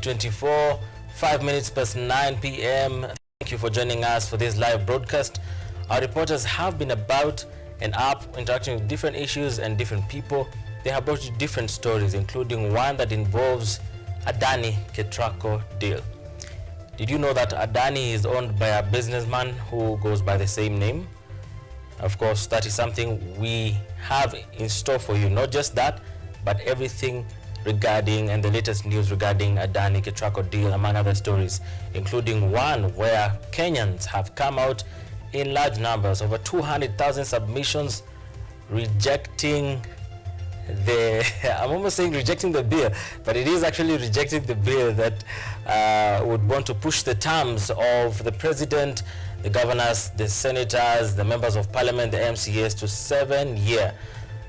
2024, 5 minutes past 9 p.m. Thank you for joining us for this live broadcast. Our reporters have been about and up interacting with different issues and different people. They have brought you different stories, including one that involves Adani Ketraco deal. Did you know that Adani is owned by a businessman who goes by the same name? Of course, that is something we have in store for you. Not just that, but everything regarding and the latest news regarding Adani Ketraco deal, among other stories, including one where Kenyans have come out in large numbers, over 200,000 submissions rejecting the, I'm almost saying rejecting the bill, but it is actually rejecting the bill that would want to push the terms of the president, the governors, the senators, the members of parliament, the MCAs to 7 years.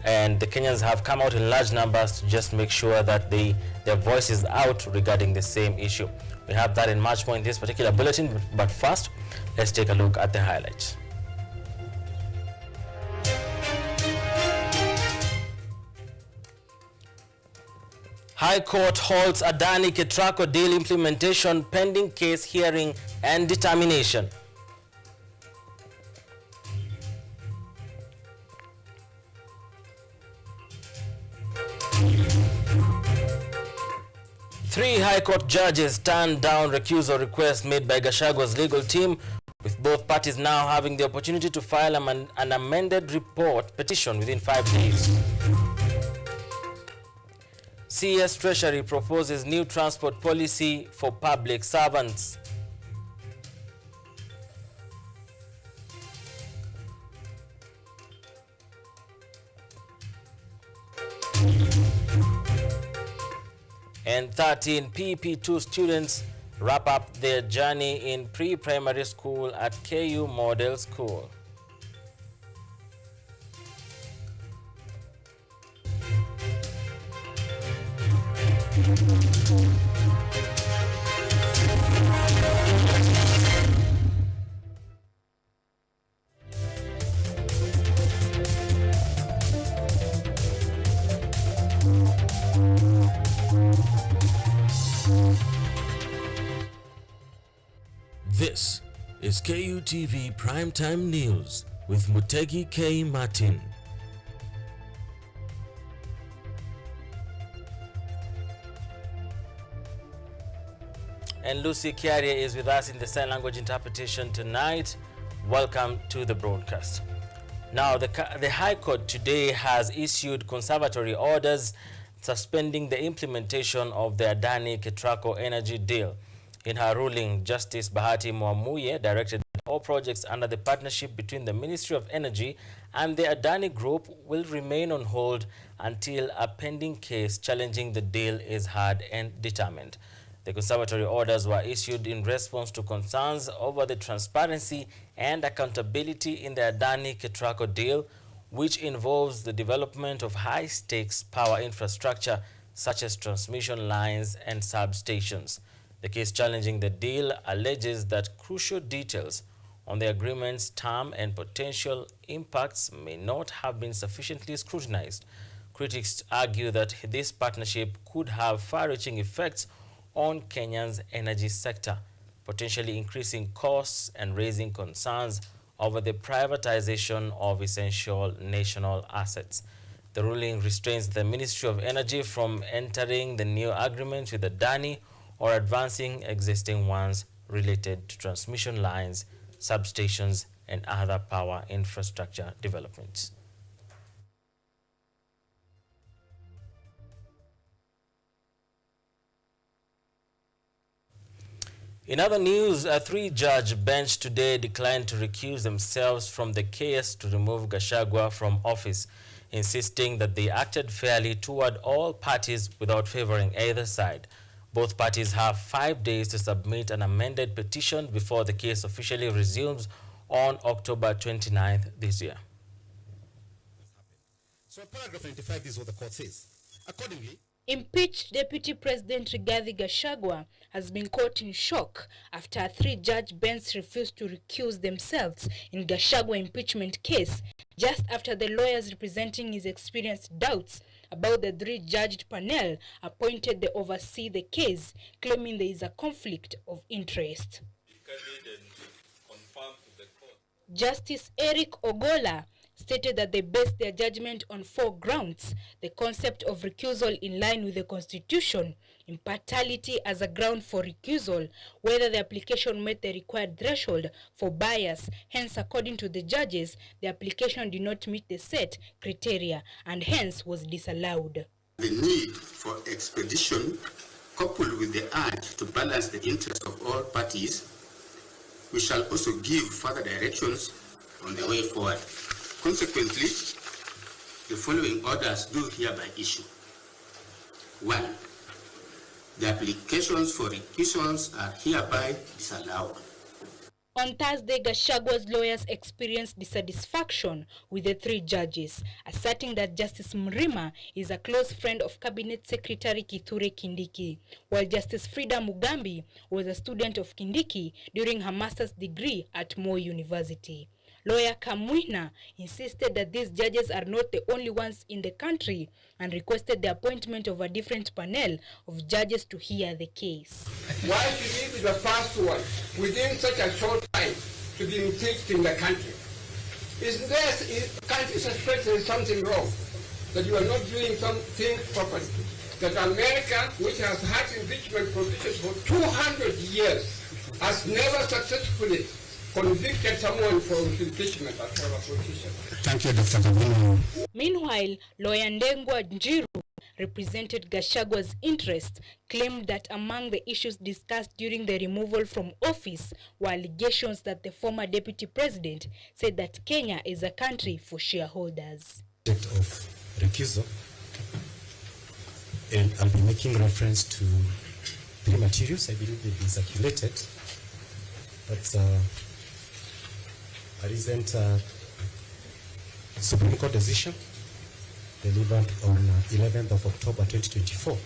And the Kenyans have come out in large numbers to just make sure that their voice is out regarding the same issue. We have that and much more in this particular bulletin, but first, let's take a look at the highlights. High Court holds Adani Ketraco deal implementation pending case hearing and determination. Three High Court judges turned down recusal requests made by Gachagwa's legal team, with both parties now having the opportunity to file an amended report petition within 5 days. CS Treasury proposes new transport policy for public servants. And 13 PP2 students wrap up their journey in pre-primary school at KU Model School. This is KUTV Primetime News with Mutegi K. Martin. And Lucy Kiaria is with us in the sign language interpretation tonight. Welcome to the broadcast. Now, the High Court today has issued conservatory orders suspending the implementation of the Adani Ketraco energy deal. In her ruling, Justice Bahati Mwamuye directed that all projects under the partnership between the Ministry of Energy and the Adani Group will remain on hold until a pending case challenging the deal is heard and determined. The conservatory orders were issued in response to concerns over the transparency and accountability in the Adani Ketraco deal, which involves the development of high-stakes power infrastructure such as transmission lines and substations. The case challenging the deal alleges that crucial details on the agreement's term and potential impacts may not have been sufficiently scrutinized. Critics argue that this partnership could have far-reaching effects on Kenya's energy sector, potentially increasing costs and raising concerns over the privatization of essential national assets. The ruling restrains the Ministry of Energy from entering the new agreement with Adani or advancing existing ones related to transmission lines, substations, and other power infrastructure developments. In other news, a three-judge bench today declined to recuse themselves from the case to remove Gachagua from office, insisting that they acted fairly toward all parties without favoring either side. Both parties have 5 days to submit an amended petition before the case officially resumes on October 29th this year. So paragraph 95 is what the court says. Accordingly, Impeached Deputy President Rigathi Gachagua has been caught in shock after a three-judge bench refused to recuse themselves in Gachagua impeachment case just after the lawyers representing his experienced doubts about the 3-judged panel appointed to oversee the case, claiming there is a conflict of interest. Justice Eric Ogola stated that they based their judgment on 4 grounds: the concept of recusal in line with the Constitution, impartiality as a ground for recusal, whether the application met the required threshold for bias, hence according to the judges, the application did not meet the set criteria and hence was disallowed. The need for expedition, coupled with the urge to balance the interests of all parties, we shall also give further directions on the way forward. Consequently, the following orders do hereby issue. 1. The applications for recusals are hereby disallowed. On Thursday, Gachagwa's lawyers experienced dissatisfaction with the 3 judges, asserting that Justice Mrima is a close friend of Cabinet Secretary Kithure Kindiki, while Justice Frida Mugambi was a student of Kindiki during her master's degree at Moi University. Lawyer Kamwina insisted that these judges are not the only ones in the country and requested the appointment of a different panel of judges to hear the case. Why should he be the first one within such a short time to be impeached in the country? Can't you suspect there is something wrong? That you are not doing some things properly? That America, which has had impeachment provisions for 200 years, has never successfully convicted someone for impeachment as for a position. Thank you, Dr. Kavino. Meanwhile, lawyer Ndengwa Njiru represented Gachagwa's interest, claimed that among the issues discussed during the removal from office were allegations that the former deputy president said that Kenya is a country for shareholders. Of recusal, and I'll be making reference to 3 materials. I believe they've been circulated. That's a recent Supreme Court decision delivered on 11th of October 2024.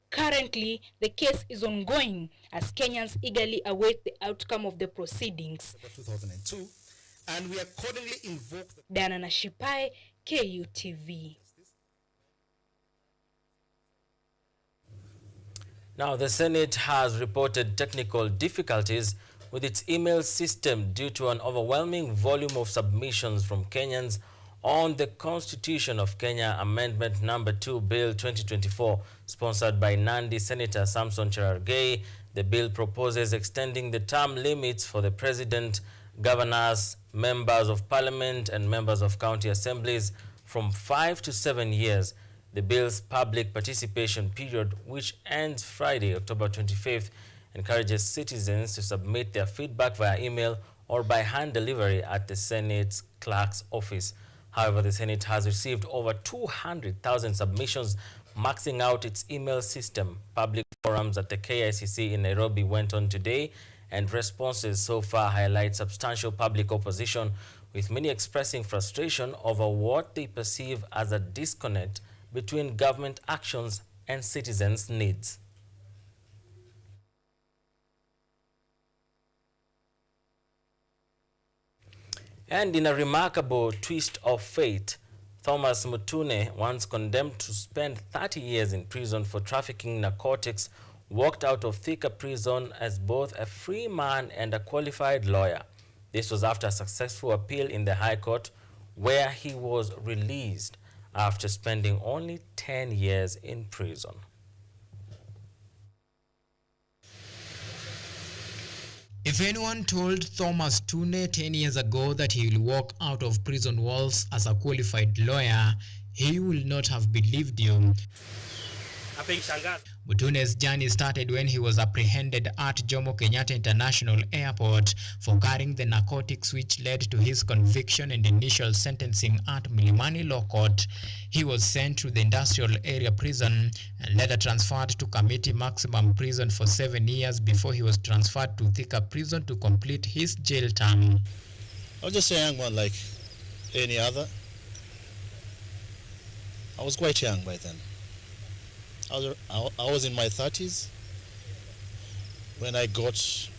Currently, the case is ongoing as Kenyans eagerly await the outcome of the proceedings. 2002, and we accordingly invoked the Dana Nashipai, KUTV. Now, the Senate has reported technical difficulties with its email system due to an overwhelming volume of submissions from Kenyans on the Constitution of Kenya Amendment Number 2 Bill 2024, sponsored by Nandi Senator Samson Cherargei. The bill proposes extending the term limits for the President, governors, members of Parliament and members of county assemblies from 5 to 7 years. The bill's public participation period, which ends Friday, October 25th, encourages citizens to submit their feedback via email or by hand delivery at the Senate's clerk's office. However, the Senate has received over 200,000 submissions, maxing out its email system. Public forums at the KICC in Nairobi went on today, and responses so far highlight substantial public opposition, with many expressing frustration over what they perceive as a disconnect between government actions and citizens' needs. And in a remarkable twist of fate, Thomas Mutune, once condemned to spend 30 years in prison for trafficking narcotics, walked out of Thika prison as both a free man and a qualified lawyer. This was after a successful appeal in the High Court, where he was released after spending only 10 years in prison. If anyone told Thomas Tune 10 years ago that he will walk out of prison walls as a qualified lawyer, he will not have believed you. Mutune's journey started when he was apprehended at Jomo Kenyatta International Airport for carrying the narcotics, which led to his conviction and initial sentencing at Milimani Law Court. He was sent to the industrial area prison and later transferred to Committee Maximum Prison for 7 years before he was transferred to Thika prison to complete his jail term. I was just a young one like any other. I was quite young by then. I was in my 30s when I got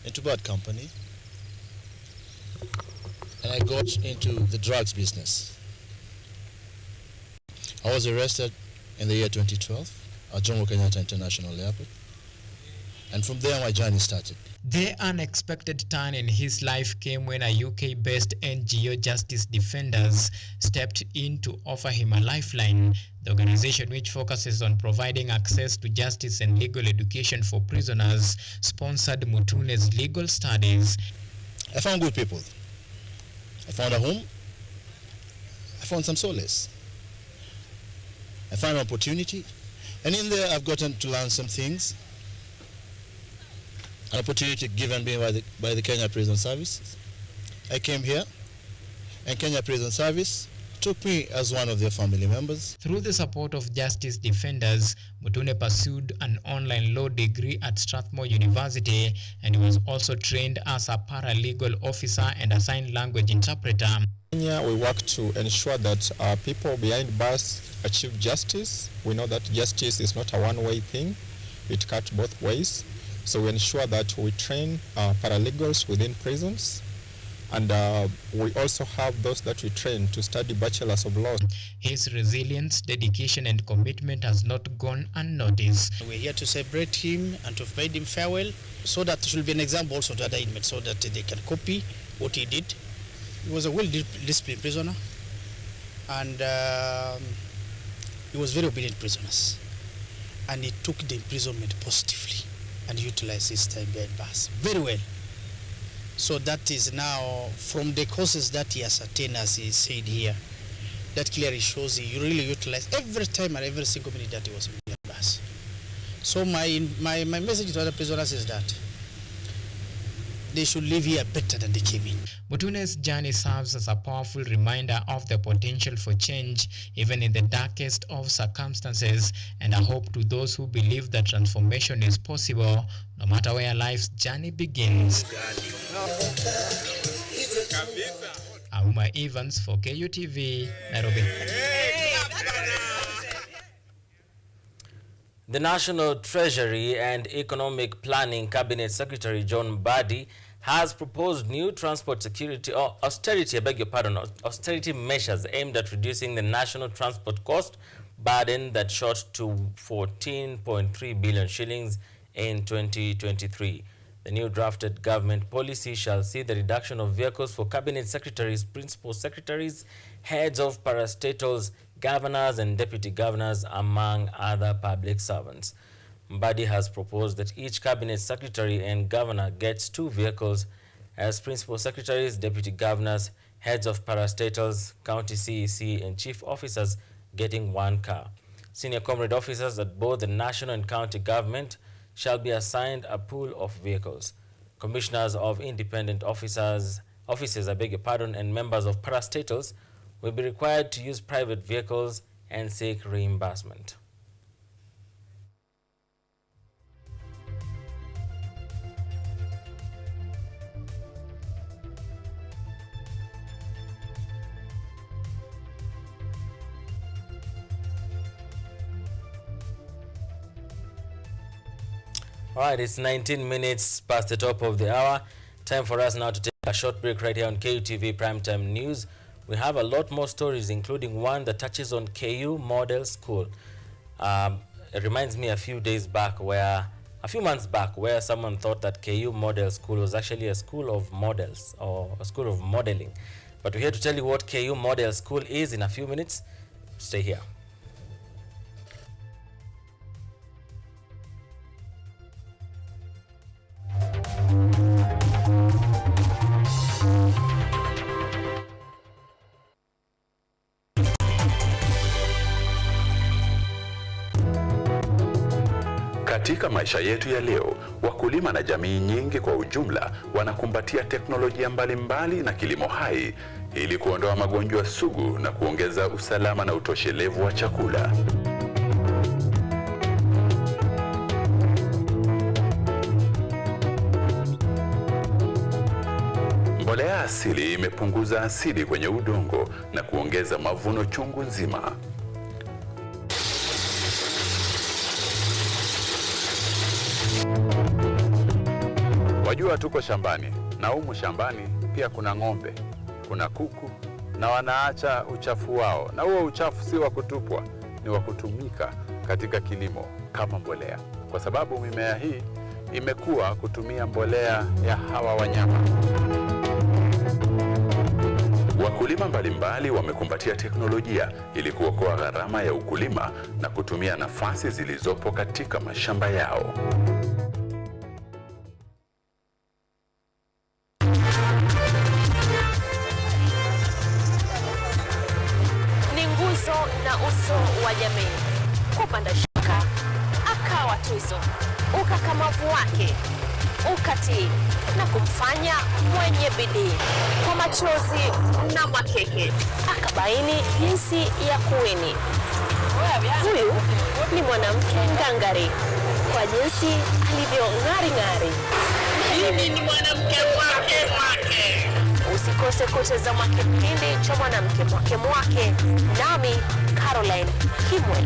into bad company, and I got into the drugs business. I was arrested in the year 2012 at Jomo Kenyatta International Airport, and from there my journey started. The unexpected turn in his life came when a UK-based NGO Justice Defenders stepped in to offer him a lifeline. The organization, which focuses on providing access to justice and legal education for prisoners, sponsored Mutune's legal studies. I found good people. I found a home. I found some solace. I found an opportunity. And in there, I've gotten to learn some things. An opportunity given me by the Kenya Prison Service. I came here, and Kenya Prison Service took me as one of their family members. Through the support of Justice Defenders, Mutune pursued an online law degree at Strathmore University, and he was also trained as a paralegal officer and a sign language interpreter. Kenya, we work to ensure that people behind bars achieve justice. We know that justice is not a one-way thing. It cuts both ways. So we ensure that we train paralegals within prisons, and we also have those that we train to study bachelors of law. His resilience, dedication and commitment has not gone unnoticed. We're here to celebrate him and to provide him farewell, so that it will be an example also to other inmates, so that they can copy what he did. He was a well-disciplined prisoner, and he was very obedient prisoners, and he took the imprisonment positively and utilized his time behind bars very well. So that is now, from the courses that he has attained, as he said here, that clearly shows he really utilized every time and every single minute that he was behind bars. So my message to other prisoners is that they should live here better than they came in. Mutune's journey serves as a powerful reminder of the potential for change, even in the darkest of circumstances, and a hope to those who believe that transformation is possible, no matter where life's journey begins. Auma Evans for KUTV, Nairobi. The National Treasury and Economic Planning Cabinet Secretary John Mbadi has proposed new transport security or austerity measures aimed at reducing the national transport cost burden that shot to 14.3 billion shillings in 2023. The new drafted government policy shall see the reduction of vehicles for cabinet secretaries, principal secretaries, heads of parastatals, governors and deputy governors, among other public servants. Mbadi has proposed that each cabinet secretary and governor gets 2 vehicles, as principal secretaries, deputy governors, heads of parastatals, county CEC and chief officers getting 1 car. Senior comrade officers at both the national and county government shall be assigned a pool of vehicles. Commissioners of independent offices, and members of parastatals will be required to use private vehicles and seek reimbursement. All right, it's 19 minutes past the top of the hour. Time for us now to take a short break right here on KUTV Primetime News. We have a lot more stories, including one that touches on KU Model School. It reminds me a few months back, where someone thought that KU Model School was actually a school of models or a school of modeling. But we're here to tell you what KU Model School is in a few minutes. Stay here. Katika maisha yetu ya leo, wakulima na jamii nyingi kwa ujumla wanakumbatia teknolojia mbalimbali na kilimo hai ili kuondoa magonjwa sugu na kuongeza usalama na utoshelevu wa chakula. Mbolea asili imepunguza asidi kwenye udongo na kuongeza mavuno chungu nzima. Wajua tuko shambani, na humu shambani pia kuna ng'ombe. kuna kuku, na wanaacha uchafu wao, na huo uchafu si wa kutupwa, ni wa kutumika katika kilimo kama mbolea, kwa sababu mimea hii imekuwa kutumia mbolea ya hawa wanyama. Wakulima mbalimbali wamekumbatia teknolojia ili kuokoa gharama ya ukulima na kutumia nafasi zilizopo katika mashamba yao. Ni nguzo na uso wa jamii. Kupanda shuka, akawa tuzo, ukakamavu wake, ukatii na kumfanya mwenye bidii. Kwa machozi na makeke, akabaini jinsi ya kuwini. Huyu ni mwanamke ngangari, kwa jinsi alivyo ng'ari-ng'ari. Mimi ni mwanamke mwake. Usikose kutazama kipindi cha mwanamke mwake, nami Caroline Kimwe.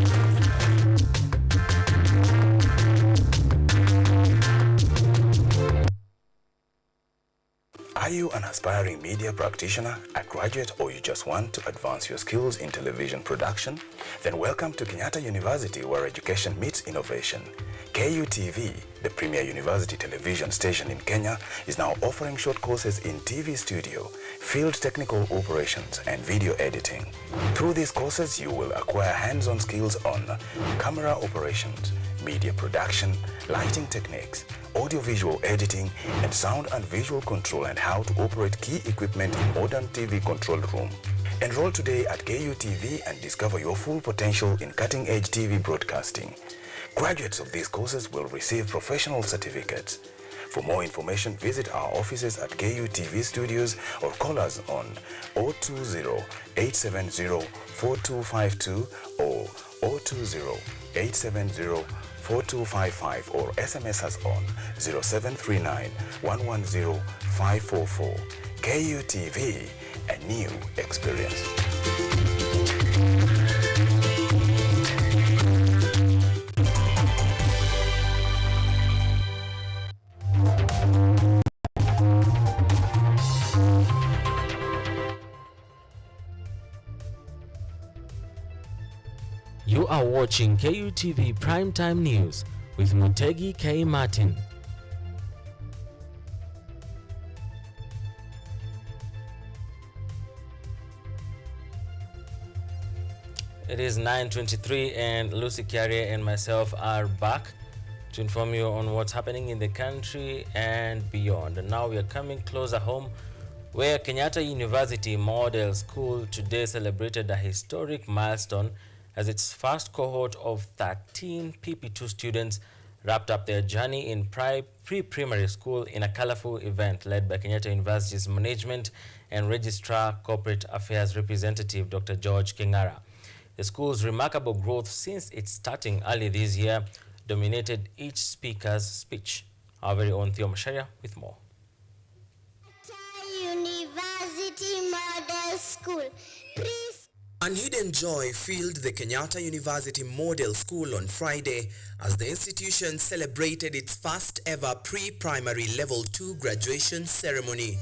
Are you an aspiring media practitioner, a graduate, or you just want to advance your skills in television production? Then welcome to Kenyatta University, where education meets innovation. KUTV, the premier university television station in Kenya, is now offering short courses in TV studio, field technical operations, and video editing. Through these courses, you will acquire hands-on skills on camera operations, media production, lighting techniques, audio-visual editing, and sound and visual control, and how to operate key equipment in modern TV control room. Enroll today at KUTV and discover your full potential in cutting-edge TV broadcasting. Graduates of these courses will receive professional certificates. For more information, visit our offices at KUTV Studios or call us on 020-870-4252 or 020-870-4255 or SMS us on 0739-110-544. KUTV, a new experience. You are watching KUTV Primetime News with Mutegi K. Martin. It is 9:23 and Lucy Kiarie and myself are back to inform you on what's happening in the country and beyond. And now we are coming closer home, where Kenyatta University Model School today celebrated a historic milestone as its first cohort of 13 PP2 students wrapped up their journey in pre-primary school in a colorful event led by Kenyatta University's Management and Registrar Corporate Affairs Representative Dr. George Kingara. The school's remarkable growth since its starting early this year dominated each speaker's speech. Our very own Theo Masharia with more. University Model School. Unhidden joy filled the Kenyatta University Model School on Friday as the institution celebrated its first ever pre-primary level 2 graduation ceremony.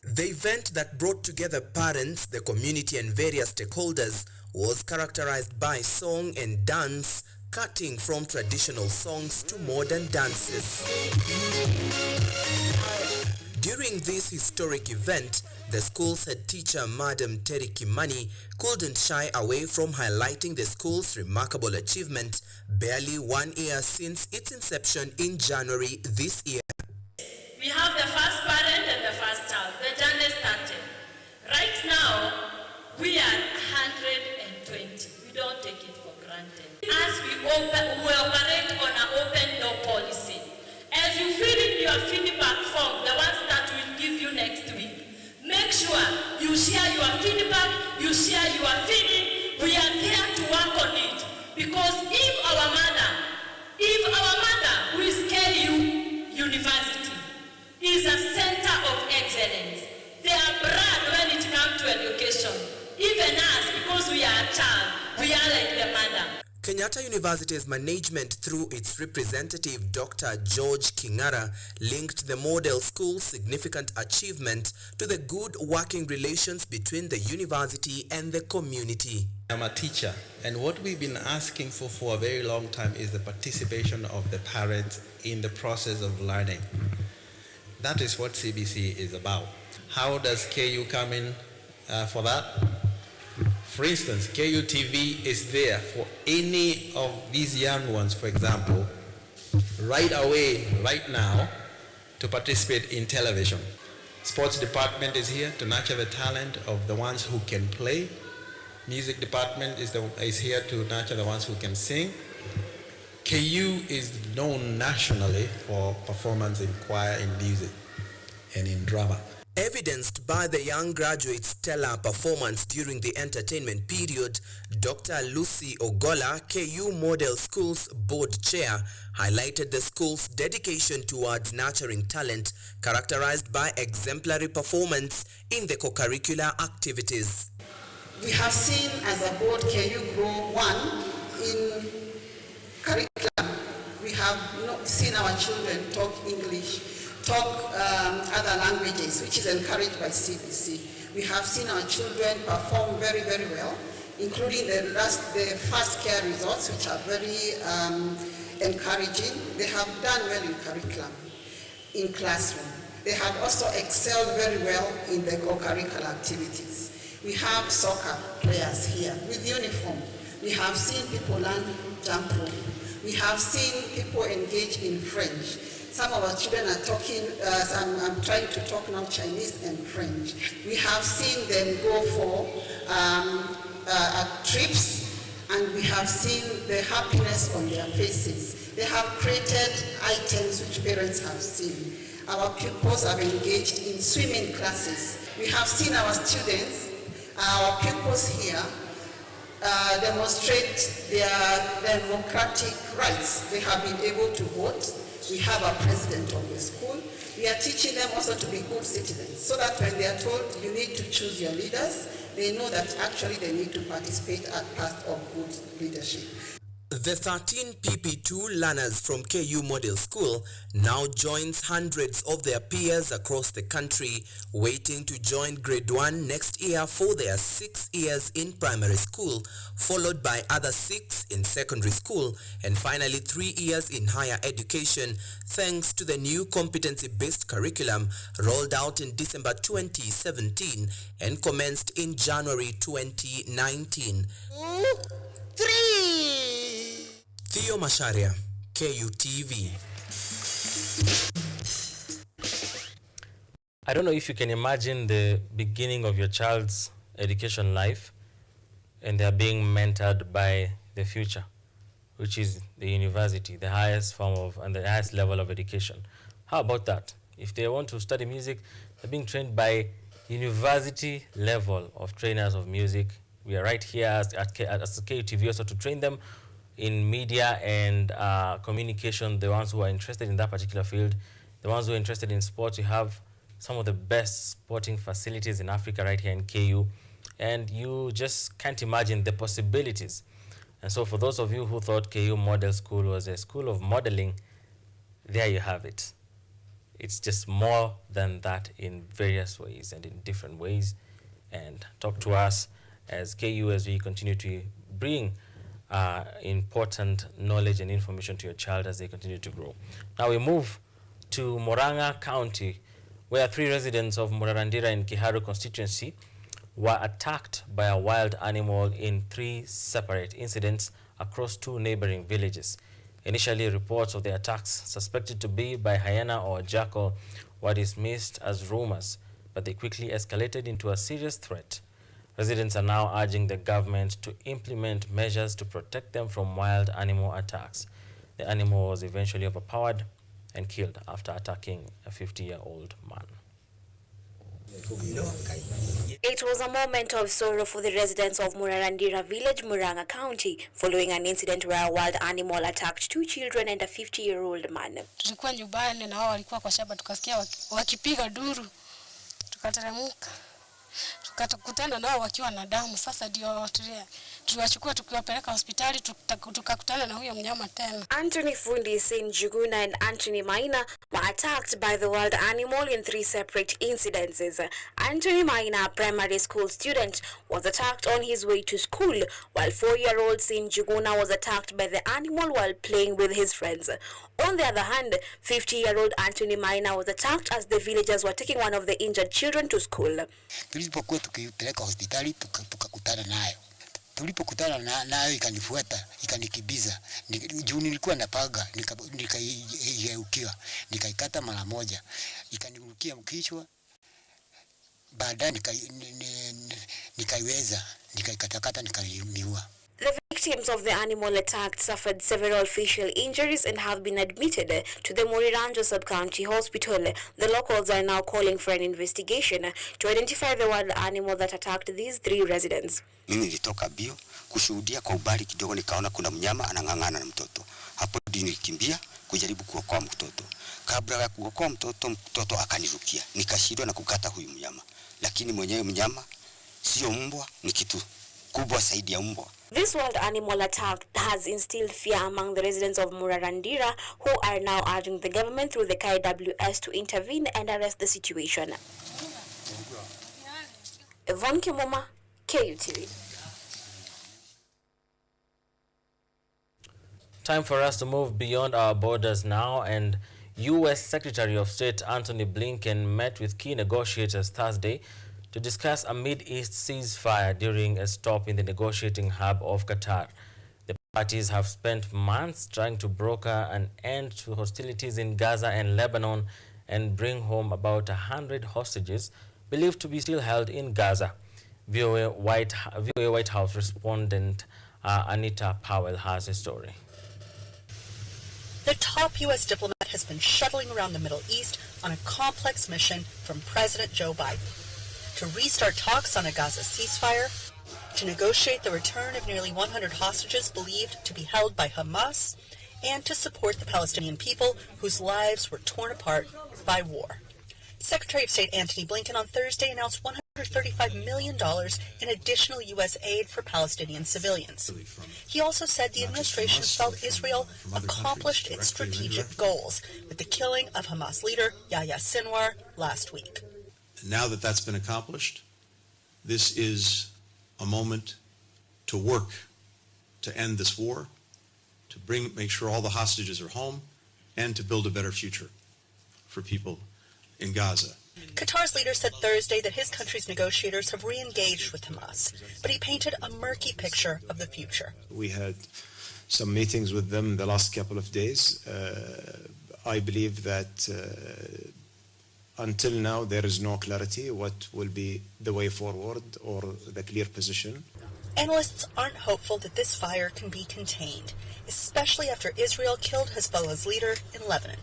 The event that brought together parents, the community and various stakeholders was characterized by song and dance, cutting from traditional songs to modern dances. During this historic event, the school's head teacher, Madam Terry Kimani, couldn't shy away from highlighting the school's remarkable achievement barely 1 year since its inception in January this year. We have the first parent and the first child. The journey started. Right now, we are 120. We don't take it for granted. As we operate on an open door policy, as you fill in your feedback form, the ones that we'll give you next week, make sure you share your feedback, you share your feeling. We are there to work on it. Because if our mother, who is KU University, is a center of excellence, they are proud when it comes to education. Even us, because we are a child, we are like the mother. Kenyatta University's management, through its representative Dr. George Kingara, linked the model school's significant achievement to the good working relations between the university and the community. I'm a teacher, and what we've been asking for a very long time is the participation of the parents in the process of learning. That is what CBC is about. How does KU come in for that? For instance, KUTV is there for any of these young ones, for example, right away, right now, to participate in television. Sports department is here to nurture the talent of the ones who can play. Music department is here to nurture the ones who can sing. KU is known nationally for performance in choir, in music, and in drama. Evidenced by the young graduates' stellar performance during the entertainment period, Dr. Lucy Ogola, KU Model School's board chair, highlighted the school's dedication towards nurturing talent, characterized by exemplary performance in the co-curricular activities. We have seen as a board KU grow in curriculum. We have seen our children talk English, talk other languages, which is encouraged by CBC. We have seen our children perform very, very well, including the first care results, which are very encouraging. They have done well in curriculum, in classroom. They have also excelled very well in the co-curricular activities. We have soccer players here with uniform. We have seen people learn jump rope. We have seen people engage in French. Some of our children are talking, I'm trying to talk now Chinese and French. We have seen them go for trips, and we have seen the happiness on their faces. They have created items which parents have seen. Our pupils have engaged in swimming classes. We have seen our students, our pupils here, demonstrate their democratic rights. They have been able to vote. We have a president of the school. We are teaching them also to be good citizens, so that when they are told you need to choose your leaders, they know that actually they need to participate as part of good leadership. The 13 PP2 learners from KU Model School now joins hundreds of their peers across the country waiting to join grade 1 next year for their 6 years in primary school, followed by other 6 in secondary school, and finally 3 years in higher education, thanks to the new competency-based curriculum rolled out in December 2017 and commenced in January 2019. 3. Theo Masharia, KUTV. I don't know if you can imagine the beginning of your child's education life and they're being mentored by the future, which is the university, the highest form of and the highest level of education. How about that? If they want to study music, they're being trained by university level of trainers of music. We are right here at KUTV also to train them in media and communication, the ones who are interested in that particular field, the ones who are interested in sports. You have some of the best sporting facilities in Africa right here in KU, and you just can't imagine the possibilities. And so for those of you who thought KU Model School was a school of modeling, there you have it. It's just more than that in various ways and in different ways. And talk to us as KU as we continue to bring important knowledge and information to your child as they continue to grow. Now we move to Murang'a County, where 3 residents of Murarandira in Kiharu constituency were attacked by a wild animal in 3 separate incidents across 2 neighboring villages. Initially, reports of the attacks suspected to be by hyena or jackal were dismissed as rumors, but they quickly escalated into a serious threat. Residents are now urging the government to implement measures to protect them from wild animal attacks. The animal was eventually overpowered and killed after attacking a 50-year-old man. It was a moment of sorrow for the residents of Murarandira village, Murang'a County, following an incident where a wild animal attacked 2 children and a 50-year-old man. Tulikuwa nyumbani na wao walikuwa kwa shamba, tukasikia wakipiga duru, tukateremka tukakutana nao wakiwa na damu. Sasa ndio tuliwachukua tukiwapeleka hospitali, tukakutana na huyo mnyama tena. Anthony Fundi, Saint Juguna and Anthony Maina were attacked by the wild animal in 3 separate incidences. Anthony Maina, a primary school student, was attacked on his way to school, while 4-year-old Saint Juguna was attacked by the animal while playing with his friends. On the other hand, 50-year-old Anthony Maina was attacked as the villagers were taking one of the injured children to school. Tulipokuwa tukipeleka hospitali tukakutana nayo. Tulipokutana nayo ikanifuata, ikanikibiza. Juu nilikuwa napaga, nikaigeukia, nikaikata mara moja. Ikanirukia kichwa. Baadaye nikaiweza, nikaikatakata, nikaiua. The victims of the animal attack suffered several facial injuries and have been admitted to the Muriranjo Sub-County Hospital. The locals are now calling for an investigation to identify the wild animal that attacked these 3 residents. Mimi nilitoka bio kushuhudia kwa ubali kidogo, nikaona kuna mnyama anang'ang'ana na mtoto. Hapo nilikimbia kujaribu kuokoa mtoto. Kabla ya kuokoa mtoto akanirukia. Nikashindwa na kukata huyu mnyama. Lakini mwenyewe mnyama sio mbwa, ni kitu kubwa zaidi ya mbwa. This wild animal attack has instilled fear among the residents of Murarandira, who are now urging the government through the KUTVNEWS to intervene and arrest the situation. Yvonne Kimoma, KUTV. Time for us to move beyond our borders now, and U.S. Secretary of State Antony Blinken met with key negotiators Thursday to discuss a Mid-East ceasefire during a stop in the negotiating hub of Qatar. The parties have spent months trying to broker an end to hostilities in Gaza and Lebanon and bring home about 100 hostages believed to be still held in Gaza. VOA White House respondent Anita Powell has a story. The top U.S. diplomat has been shuttling around the Middle East on a complex mission from President Joe Biden to restart talks on a Gaza ceasefire, to negotiate the return of nearly 100 hostages believed to be held by Hamas, and to support the Palestinian people whose lives were torn apart by war. Secretary of State Antony Blinken on Thursday announced $135 million in additional U.S. aid for Palestinian civilians. He also said the administration felt Israel accomplished its strategic goals with the killing of Hamas leader Yahya Sinwar last week. Now that that's been accomplished, this is a moment to work to end this war, to make sure all the hostages are home, and to build a better future for people in Gaza. Qatar's leader said Thursday that his country's negotiators have re-engaged with Hamas, but he painted a murky picture of the future. We had some meetings with them the last couple of days. I believe that until now there is no clarity what will be the way forward or the clear position. Analysts aren't hopeful that this fire can be contained, especially after Israel killed Hezbollah's leader in Lebanon.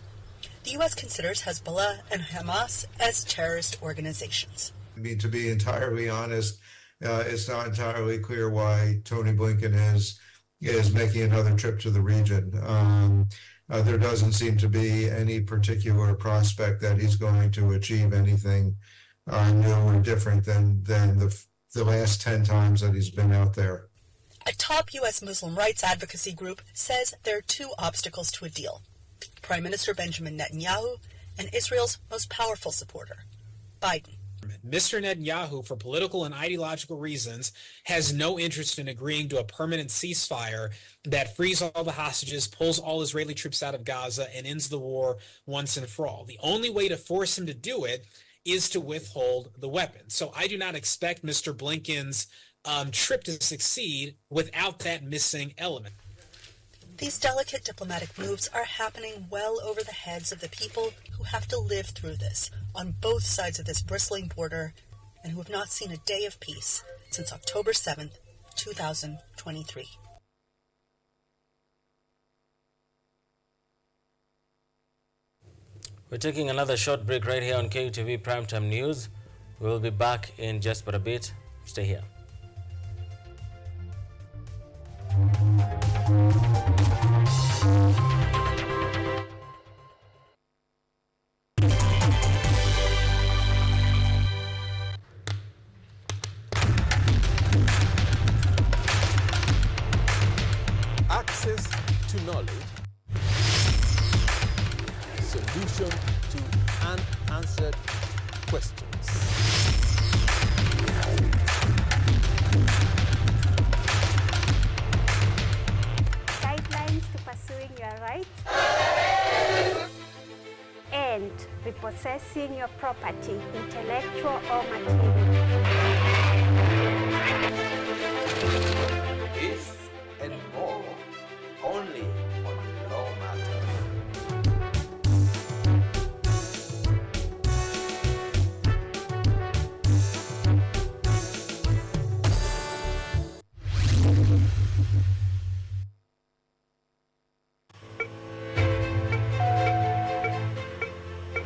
The U.S. considers Hezbollah and Hamas as terrorist organizations. I mean, to be entirely honest, it's not entirely clear why Tony Blinken is making another trip to the region. There doesn't seem to be any particular prospect that he's going to achieve anything new or different than the last 10 times that he's been out there. A top U.S. Muslim rights advocacy group says there are 2 obstacles to a deal: Prime Minister Benjamin Netanyahu and Israel's most powerful supporter, Biden. Mr. Netanyahu, for political and ideological reasons, has no interest in agreeing to a permanent ceasefire that frees all the hostages, pulls all Israeli troops out of Gaza, and ends the war once and for all. The only way to force him to do it is to withhold the weapons. So I do not expect Mr. Blinken's trip to succeed without that missing element. These delicate diplomatic moves are happening well over the heads of the people who have to live through this on both sides of this bristling border and who have not seen a day of peace since October 7th, 2023. We're taking another short break right here on KUTV Primetime News. We'll be back in just but a bit. Stay here. access to knowledge, solution to unanswered questions. Guidelines to pursuing your rights and repossessing your property, intellectual or material. This and more only on Law Matters.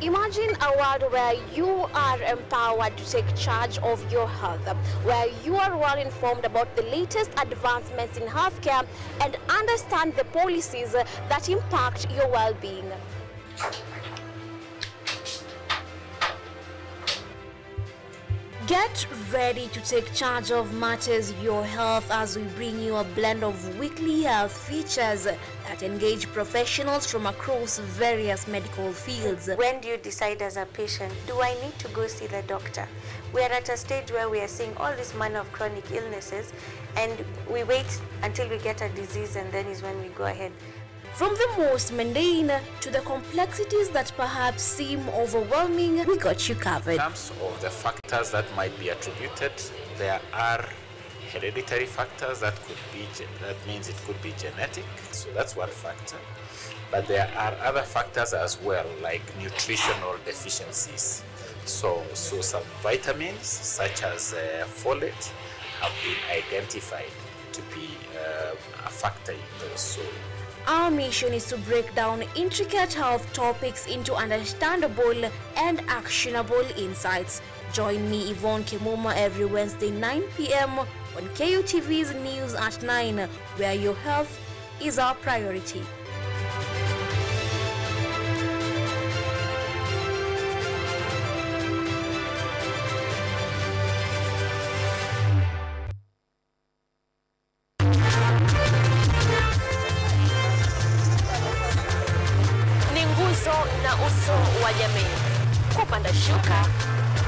Imagine a world where you are empowered to take charge of your health, where you are well informed about the latest advancements in healthcare and understand the policies that impact your well-being. Get ready to take charge of matters your health as we bring you a blend of weekly health features that engage professionals from across various medical fields. When do you decide as a patient, do I need to go see the doctor? We are at a stage where we are seeing all this manner of chronic illnesses and we wait until we get a disease and then is when we go ahead. From the most mundane to the complexities that perhaps seem overwhelming, we got you covered. In terms of the factors that might be attributed, there are hereditary factors that means it could be genetic, so that's one factor. But there are other factors as well, like nutritional deficiencies. So some vitamins, such as folate, have been identified to be a factor in those. So our mission is to break down intricate health topics into understandable and actionable insights. Join me, Yvonne Kimuma, every Wednesday 9 p.m. on KUTV's News at 9, where your health is our priority. Na uso wa jamii, kupanda shuka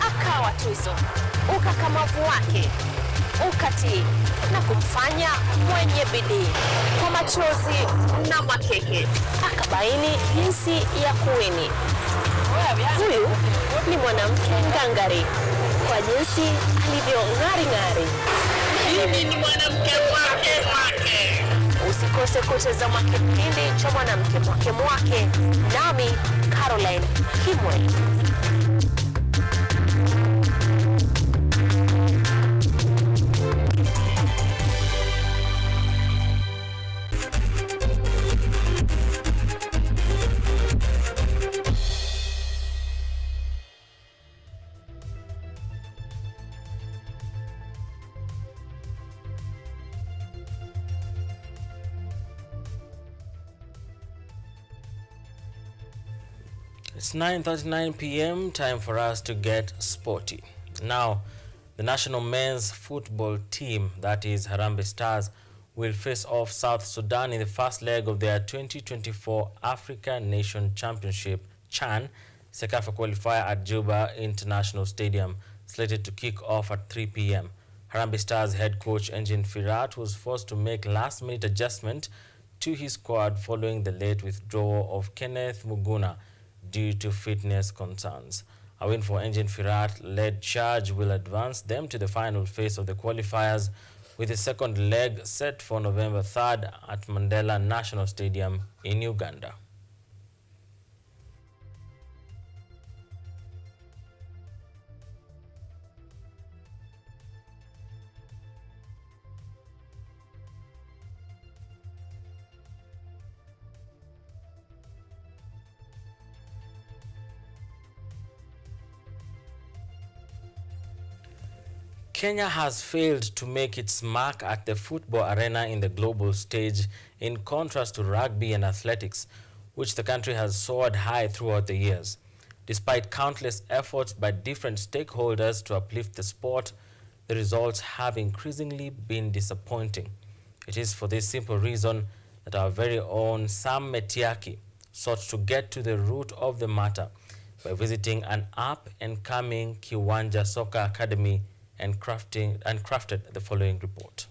akawa tuzo, ukakamavu wake ukatii na kumfanya mwenye bidii. Kwa machozi na makeke akabaini jinsi ya kuwini. Huyu ni mwanamke ngangari kwa jinsi alivyo ng'ari. Mimi ni mwanamke mwake. Usikose kutazama kipindi cha mwanamke mwake, nami Caroline Kimwe. It's 9:39 p.m. Time for us to get sporty. Now, the national men's football team, that is Harambee Stars, will face off South Sudan in the first leg of their 2024 Africa Nation Championship (CHAN) Sekafa qualifier at Juba International Stadium, slated to kick off at 3 p.m. Harambee Stars head coach Engin Firat was forced to make last-minute adjustment to his squad following the late withdrawal of Kenneth Muguna due to fitness concerns. A win for Engin Firat-led charge will advance them to the final phase of the qualifiers, with the second leg set for November 3rd at Mandela National Stadium in Uganda. Kenya has failed to make its mark at the football arena in the global stage, in contrast to rugby and athletics, which the country has soared high throughout the years. Despite countless efforts by different stakeholders to uplift the sport, the results have increasingly been disappointing. It is for this simple reason that our very own Sam Metiaki sought to get to the root of the matter by visiting an up-and-coming Kiwanja Soccer Academy and crafted the following report.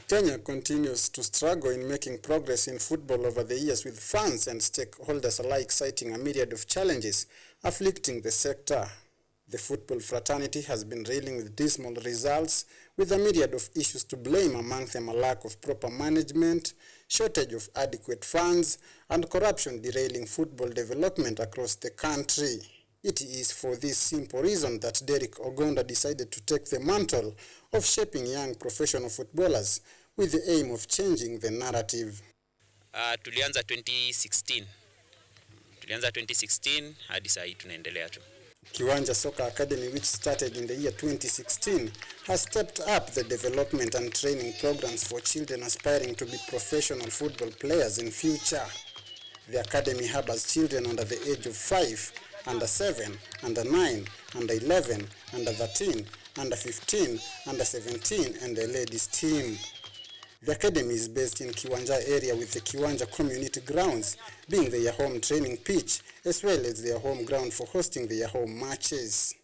Kenya continues to struggle in making progress in football over the years, with fans and stakeholders alike citing a myriad of challenges afflicting the sector. The football fraternity has been reeling with dismal results, with a myriad of issues to blame, among them a lack of proper management, shortage of adequate funds, and corruption derailing football development across the country. It is for this simple reason that Derek Ogonda decided to take the mantle of shaping young professional footballers with the aim of changing the narrative. Tulianza 2016 hadi sasa tunaendelea tu. Kiwanja Soccer Academy, which started in the year 2016, has stepped up the development and training programs for children aspiring to be professional football players in future. The academy harbors children under the age of 5, under 7, under 9, under 11, under 13, under 15, under 17, and the ladies team. The academy is based in Kiwanja area, with the Kiwanja community grounds being their home training pitch, as well as their home ground for hosting their home matches.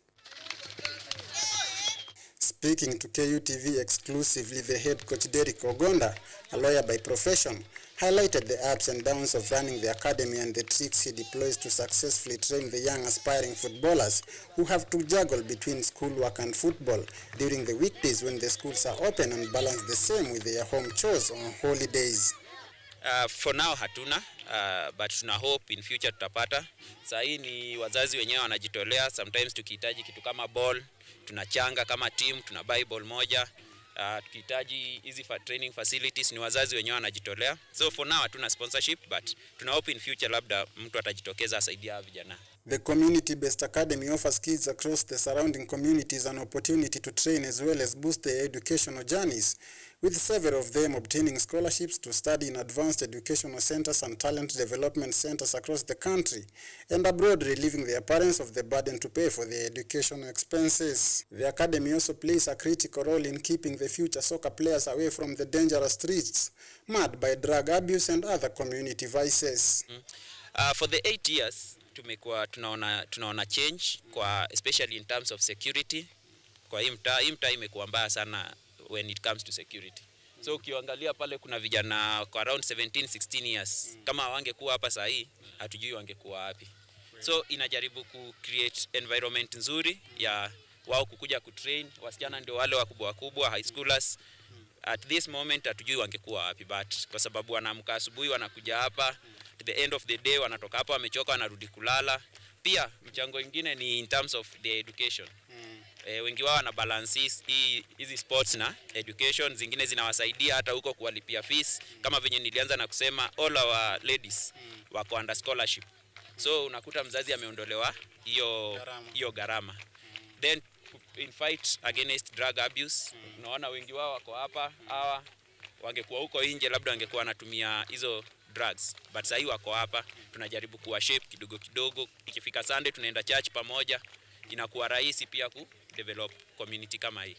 Speaking to KUTV exclusively, the head coach Derek Ogonda, a lawyer by profession, highlighted the ups and downs of running the academy and the tricks he deploys to successfully train the young aspiring footballers who have to juggle between schoolwork and football during the weekdays when the schools are open, and balance the same with their home chores on holidays. For now hatuna, but tuna hope in future tutapata. Sasa hii ni wazazi wenyewe wanajitolea. Sometimes tukihitaji kitu kama ball, tunachanga kama team, tuna buy ball moja. Tukihitaji hizi training facilities, ni wazazi wenyewe wanajitolea. So for now hatuna sponsorship, but tuna hope in future labda mtu atajitokeza asaidia vijana. The community-based academy offers kids across the surrounding communities an opportunity to train as well as boost their educational journeys, with several of them obtaining scholarships to study in advanced educational centers and talent development centers across the country, and abroad, relieving their parents of the burden to pay for their educational expenses. The academy also plays a critical role in keeping the future soccer players away from the dangerous streets marred by drug abuse and other community vices. For the 8 years, tumekuwa tunaona change, kwa especially in terms of security. Kwa hii mtaa imekuwa mbaya sana when it comes to security. So ukiangalia pale kuna vijana kwa around 17-16 years. Kama wangekuwa hapa saa hii, hatujui wangekuwa wapi. So inajaribu ku create environment nzuri ya wao kukuja kutrain. Wasichana ndio wale wakubwa high schoolers. At this moment hatujui wangekuwa wapi, but kwa sababu wanaamka asubuhi wanakuja hapa, at the end of the day wanatoka hapa wamechoka, wanarudi kulala. Pia mchango ingine ni in terms of the education. Wengi wao wana balance hizi sports na education, zingine zinawasaidia hata huko kuwalipia fees. Kama venye nilianza na kusema, all our ladies wako under scholarship. So unakuta mzazi ameondolewa hiyo gharama. Then in fight against drug abuse, unaona wengi wao wako hapa, hawa wangekuwa huko nje labda wangekuwa wanatumia hizo drugs, but sasa wako hapa, tunajaribu kuwa shape kidogo kidogo. Ikifika Sunday tunaenda church pamoja, inakuwa rahisi pia ku develop community kama hii.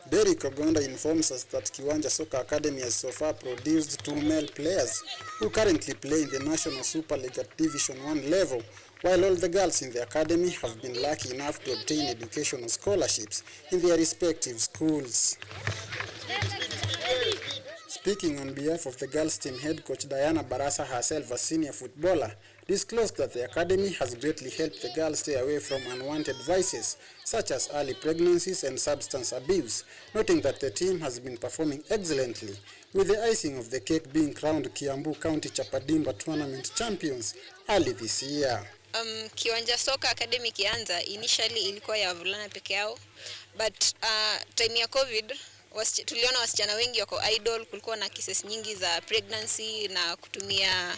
Derek Ogonda informs us that Kiwanja Soccer Academy has so far produced 2 male players who currently play in the National Super League at Division 1 level, while all the girls in the academy have been lucky enough to obtain educational scholarships in their respective schools. Speaking on behalf of the girls team, head coach Diana Barasa, herself a senior footballer, disclosed that the academy has greatly helped the girls stay away from unwanted vices such as early pregnancies and substance abuse, noting that the team has been performing excellently, with the icing of the cake being crowned Kiambu County Chapadimba tournament champions early this year. Kiwanja Soccer Academy kianza initially ilikuwa ya wavulana peke yao, but time ya COVID tuliona wasichana wengi wako idle, kulikuwa na cases nyingi za pregnancy na kutumia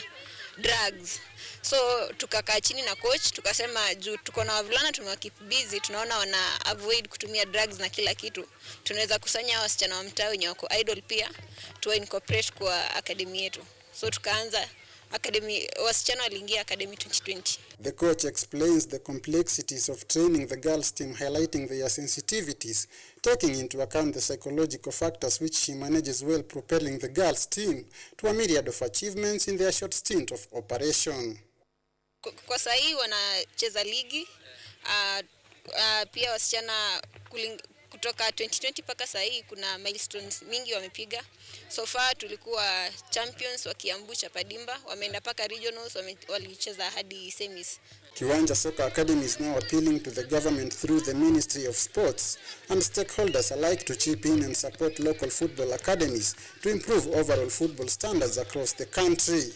drugs. So tukakaa chini na coach tukasema, juu tuko na wavulana tumewakeep busy, tunaona wana avoid kutumia drugs na kila kitu, tunaweza kusanya wasichana wa mtaa wenye wako idle pia tu incorporate kwa academy yetu. So tukaanza academy, wasichana waliingia academy 2020. The coach explains the complexities of training the girls team, highlighting their sensitivities, taking into account the psychological factors which she manages well, propelling the girls team to a myriad of achievements in their short stint of operation. Kwa sahii wanacheza ligi, pia wasichana kutoka 2020 paka sahii kuna milestones mingi wamepiga. So far tulikuwa champions wa Kiambu Chapadimba, wameenda paka regionals, walicheza hadi semis. Kiwanja Soccer Academy is now appealing to the government through the Ministry of Sports and stakeholders alike to chip in and support local football academies to improve overall football standards across the country.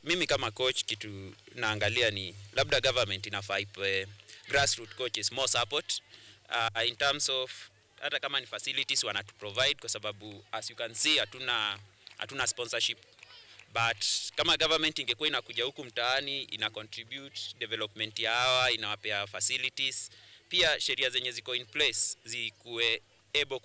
Mimi kama coach kitu naangalia ni labda government inafaa ipe grassroots coaches more support in terms of hata kama ni facilities wanatu provide, kwa sababu as you can see hatuna sponsorship, but kama government ingekuwa inakuja huku mtaani ina contribute development ya hawa, inawapea facilities, pia sheria zenye ziko in place zikuwe able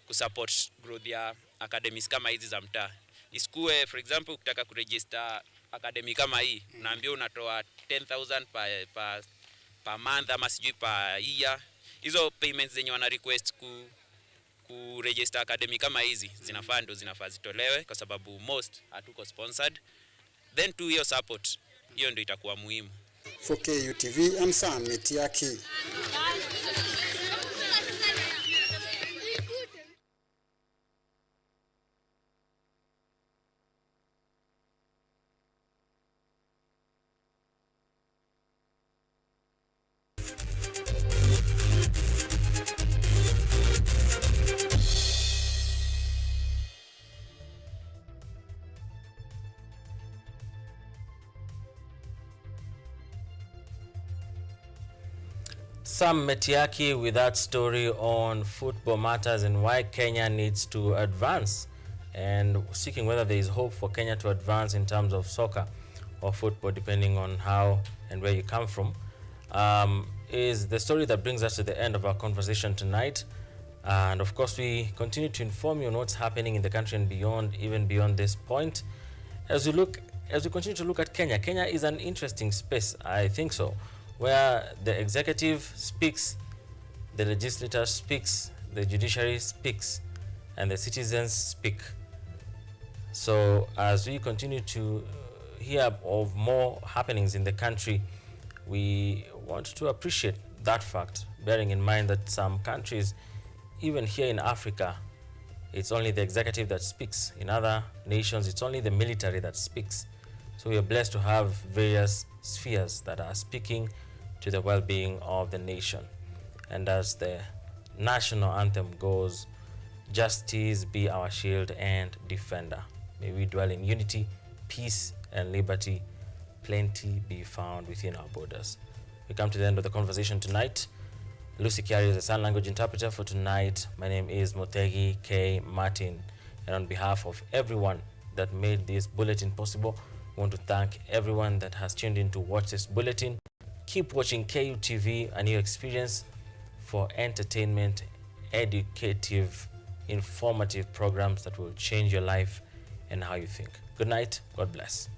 kusupport growth ya academies kama hizi za mtaa. Isikuwe for example ukitaka kuregister academy kama hii unaambia unatoa 10,000 per month ama sijui per year. Hizo payments zenye wana request ku register academy kama hizi zinafaa zitolewe, kwa sababu most hatuko sponsored. Then to hiyo support hiyo ndio itakuwa muhimu. For KUTV, I'm Sam Metiaki. Sam Metiaki with that story on football matters and why Kenya needs to advance, and seeking whether there is hope for Kenya to advance in terms of soccer or football, depending on how and where you come from, is the story that brings us to the end of our conversation tonight. And of course, we continue to inform you on what's happening in the country and beyond, even beyond this point. As we continue to look at Kenya, Kenya is an interesting space, I think so, where the executive speaks, the legislature speaks, the judiciary speaks, and the citizens speak. So as we continue to hear of more happenings in the country, we want to appreciate that fact, bearing in mind that some countries, even here in Africa, it's only the executive that speaks. In other nations, it's only the military that speaks. So we are blessed to have various spheres that are speaking to the well-being of the nation. And as the national anthem goes, justice be our shield and defender. May we dwell in unity, peace, and liberty. Plenty be found within our borders. We come to the end of the conversation tonight. Lucy Kiari is the sign language interpreter for tonight. My name is Mutegi K. Martin. And on behalf of everyone that made this bulletin possible, I want to thank everyone that has tuned in to watch this bulletin. Keep watching KUTV, a new experience for entertainment, educative, informative programs that will change your life and how you think. Good night. God bless.